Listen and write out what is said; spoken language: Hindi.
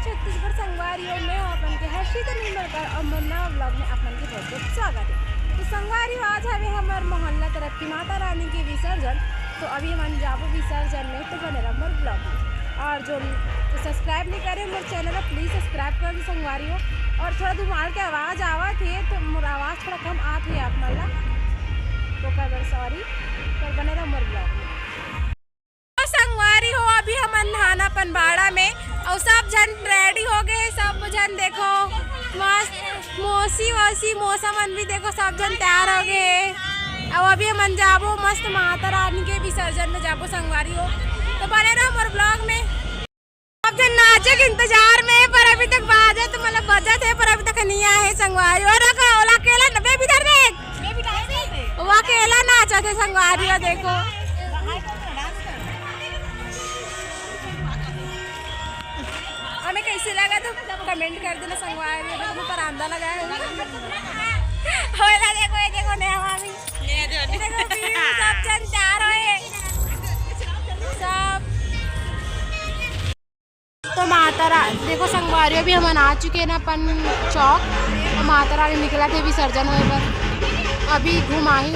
छत्तीसगढ़ संगवारियों में अपन के HarshitaNirmalkar और मुन्ना व्लॉग में अपन के बहुत बहुत स्वागत है। तो संगवारियों आज हमें हमारे मोहल्ला तरफ की माता रानी की विसर्जन, तो अभी हम जाबो विसर्जन में, तो बने रहो मोर ब्लॉग में। और जो तो सब्सक्राइब नहीं करे मोर चैनल प्लीज़ सब्सक्राइब कर दो संगवारियों। और थोड़ा धुमाल के आवाज़ आवत है तो मोर आवाज़ थोड़ा कम आती है आप मला, तो कर सॉरी, पर बने रहो मोर ब्लॉग में। संगवारी हो अभी हम नहाना पनबाड़ा में और सब जन रेडी हो गए, सब जन देखो मस्त मौसी वौसी मौसम भी देखो सब जन तैयार हो गए। और अभी हम जाबो मस्त माता रानी के विसर्जन में जाबो संगवारी हो, तो बने रहो मोर ब्लॉग में। सब जन नाचे के इंतजार में, पर अभी तक बाजे तो मतलब बजत है, पर अभी तक नहीं आए है संगवारी। और अकेला नब्बे भी वो अकेला नाचा थे संगवारी हो देखो। हमें कैसे लगा तो कमेंट कर देना संगवारी में, देखो परांदा लगा है होला देखो ये देखो नया मामी देखो सब जन तैयार होए सब। तो माता रानी देखो संगवारियों भी हम आ चुके हैं ना अपन चौक, और माता रानी निकला थे विसर्जन होने पर, अभी घुमाई